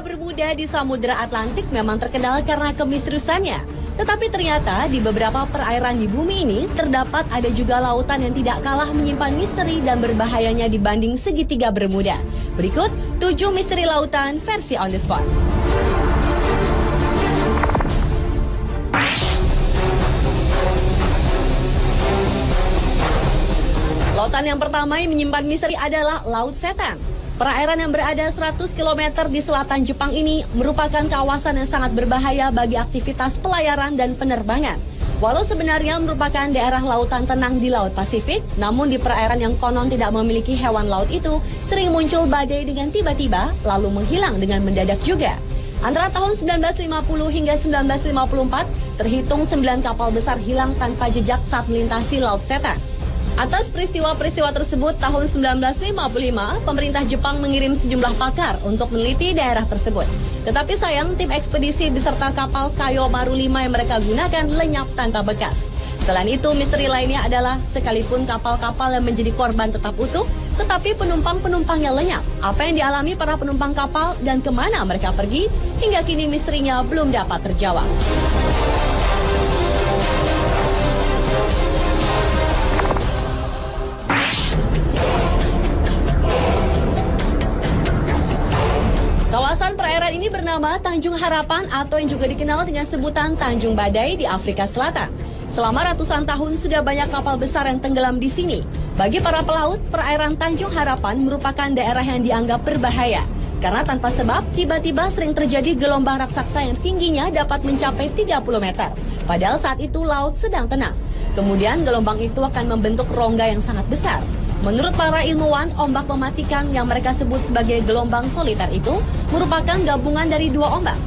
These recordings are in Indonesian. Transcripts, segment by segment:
segitiga Bermuda di Samudra Atlantik memang terkenal karena kemisteriusannya. Tetapi ternyata di beberapa perairan di bumi ini terdapat ada juga lautan yang tidak kalah menyimpan misteri dan berbahayanya dibanding segitiga Bermuda. Berikut 7 misteri lautan versi On The Spot. Lautan yang pertama yang menyimpan misteri adalah Laut Setan. Perairan yang berada 100 km di selatan Jepang ini merupakan kawasan yang sangat berbahaya bagi aktivitas pelayaran dan penerbangan. Walau sebenarnya merupakan daerah lautan tenang di Laut Pasifik, namun di perairan yang konon tidak memiliki hewan laut itu, sering muncul badai dengan tiba-tiba, lalu menghilang dengan mendadak juga. Antara tahun 1950 hingga 1954, terhitung 9 kapal besar hilang tanpa jejak saat melintasi Laut Setan. Atas peristiwa-peristiwa tersebut, tahun 1955, pemerintah Jepang mengirim sejumlah pakar untuk meneliti daerah tersebut. Tetapi sayang, tim ekspedisi beserta kapal Kayo Maru 5 yang mereka gunakan lenyap tanpa bekas. Selain itu, misteri lainnya adalah sekalipun kapal-kapal yang menjadi korban tetap utuh, tetapi penumpang-penumpangnya lenyap. Apa yang dialami para penumpang kapal dan kemana mereka pergi, hingga kini misterinya belum dapat terjawab. Kawasan perairan ini bernama Tanjung Harapan atau yang juga dikenal dengan sebutan Tanjung Badai di Afrika Selatan. Selama ratusan tahun sudah banyak kapal besar yang tenggelam di sini. Bagi para pelaut, perairan Tanjung Harapan merupakan daerah yang dianggap berbahaya. Karena tanpa sebab, tiba-tiba sering terjadi gelombang raksasa yang tingginya dapat mencapai 30 meter. Padahal saat itu laut sedang tenang. Kemudian gelombang itu akan membentuk rongga yang sangat besar. Menurut para ilmuwan, ombak mematikan yang mereka sebut sebagai gelombang soliter itu merupakan gabungan dari 2 ombak.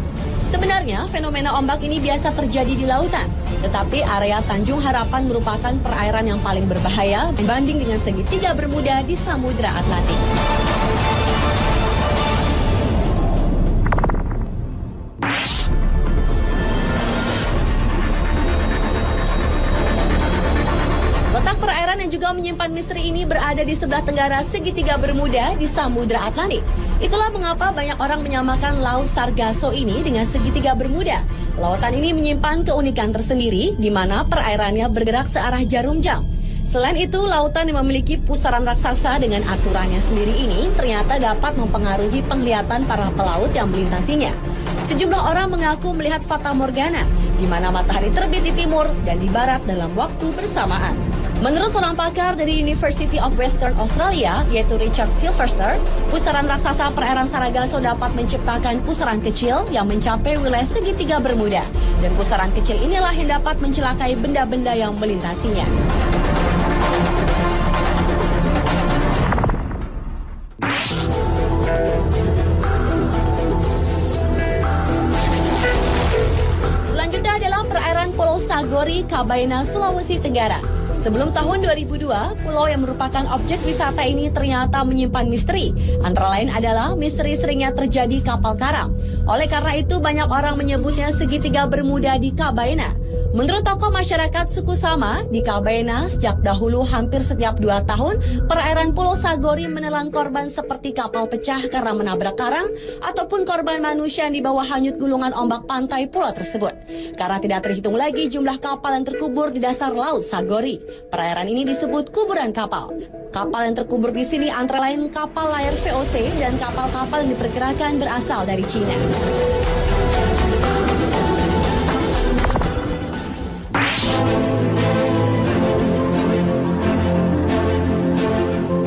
Sebenarnya, fenomena ombak ini biasa terjadi di lautan. Tetapi area Tanjung Harapan merupakan perairan yang paling berbahaya dibanding dengan segitiga Bermuda di Samudra Atlantik. Letak perairan yang juga menyimpan misteri ini berada di sebelah tenggara segitiga Bermuda di Samudra Atlantik. Itulah mengapa banyak orang menyamakan Laut Sargasso ini dengan segitiga Bermuda. Lautan ini menyimpan keunikan tersendiri di mana perairannya bergerak searah jarum jam. Selain itu, lautan yang memiliki pusaran raksasa dengan aturannya sendiri ini ternyata dapat mempengaruhi penglihatan para pelaut yang melintasinya. Sejumlah orang mengaku melihat fata morgana, di mana matahari terbit di timur dan di barat dalam waktu bersamaan. Menurut seorang pakar dari University of Western Australia, yaitu Richard Silverster, pusaran raksasa perairan Sargasso dapat menciptakan pusaran kecil yang mencapai wilayah segitiga Bermuda. Dan pusaran kecil inilah yang dapat mencelakai benda-benda yang melintasinya. Selanjutnya adalah perairan Pulau Sagori, Kabaina, Sulawesi Tenggara. Sebelum tahun 2002, pulau yang merupakan objek wisata ini ternyata menyimpan misteri. Antara lain adalah misteri seringnya terjadi kapal karam. Oleh karena itu, banyak orang menyebutnya segitiga Bermuda di Kabaina. Menurut tokoh masyarakat suku Sama, di Kabaina sejak dahulu hampir setiap 2 tahun, perairan Pulau Sagori menelan korban seperti kapal pecah karena menabrak karang, ataupun korban manusia yang dibawa hanyut gulungan ombak pantai pulau tersebut. Karena tidak terhitung lagi jumlah kapal yang terkubur di dasar Laut Sagori. Perairan ini disebut kuburan kapal. Kapal yang terkubur di sini antara lain kapal layar VOC dan kapal-kapal yang diperkirakan berasal dari Cina.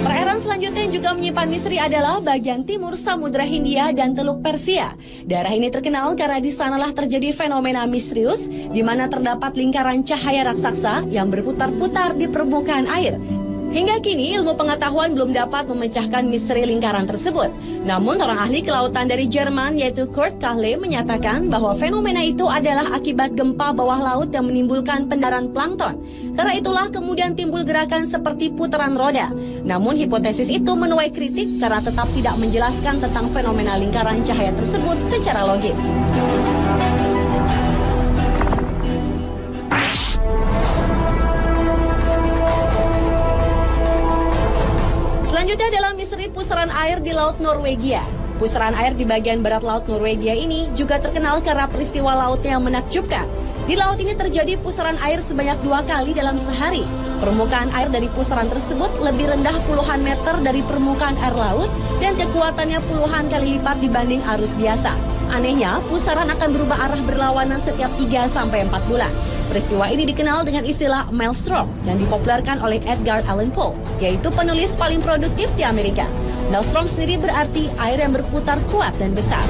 Perairan selanjutnya yang juga menyimpan misteri adalah bagian timur Samudra Hindia dan Teluk Persia. Daerah ini terkenal karena di sanalah terjadi fenomena misterius di mana terdapat lingkaran cahaya raksasa yang berputar-putar di permukaan air. Hingga kini ilmu pengetahuan belum dapat memecahkan misteri lingkaran tersebut. Namun seorang ahli kelautan dari Jerman yaitu Kurt Kahle menyatakan bahwa fenomena itu adalah akibat gempa bawah laut yang menimbulkan pendaran plankton. Karena itulah kemudian timbul gerakan seperti putaran roda. Namun hipotesis itu menuai kritik karena tetap tidak menjelaskan tentang fenomena lingkaran cahaya tersebut secara logis. Selanjutnya adalah misteri pusaran air di Laut Norwegia. Pusaran air di bagian barat laut Norwegia ini juga terkenal karena peristiwa lautnya yang menakjubkan. Di laut ini terjadi pusaran air sebanyak 2 kali dalam sehari. Permukaan air dari pusaran tersebut lebih rendah puluhan meter dari permukaan air laut dan kekuatannya puluhan kali lipat dibanding arus biasa. Anehnya, pusaran akan berubah arah berlawanan setiap 3-4 bulan. Peristiwa ini dikenal dengan istilah maelstrom yang dipopulerkan oleh Edgar Allan Poe, yaitu penulis paling produktif di Amerika. Maelstrom sendiri berarti air yang berputar kuat dan besar.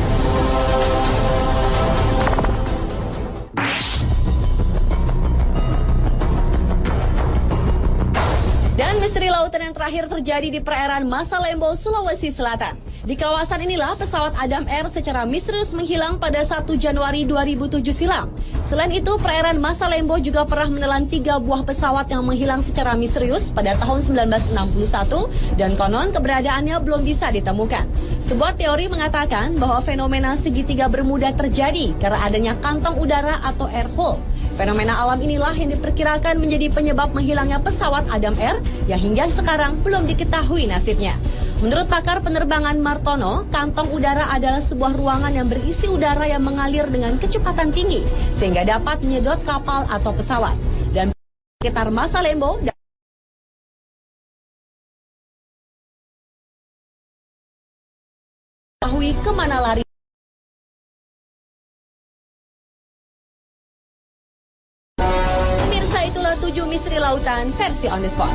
Dan misteri lautan yang terakhir terjadi di perairan Masalembo, Sulawesi Selatan. Di kawasan inilah pesawat Adam Air secara misterius menghilang pada 1 Januari 2007 silam. Selain itu, perairan Masalembo juga pernah menelan 3 buah pesawat yang menghilang secara misterius pada tahun 1961 dan konon keberadaannya belum bisa ditemukan. Sebuah teori mengatakan bahwa fenomena segitiga Bermuda terjadi karena adanya kantong udara atau air hole. Fenomena alam inilah yang diperkirakan menjadi penyebab menghilangnya pesawat Adam Air yang hingga sekarang belum diketahui nasibnya. Menurut pakar penerbangan Martono, kantong udara adalah sebuah ruangan yang berisi udara yang mengalir dengan kecepatan tinggi sehingga dapat menyedot kapal atau pesawat. Dan sekitar Masalembo diketahui kemana lari. Pemirsa, itulah 7 misteri lautan versi On The Spot.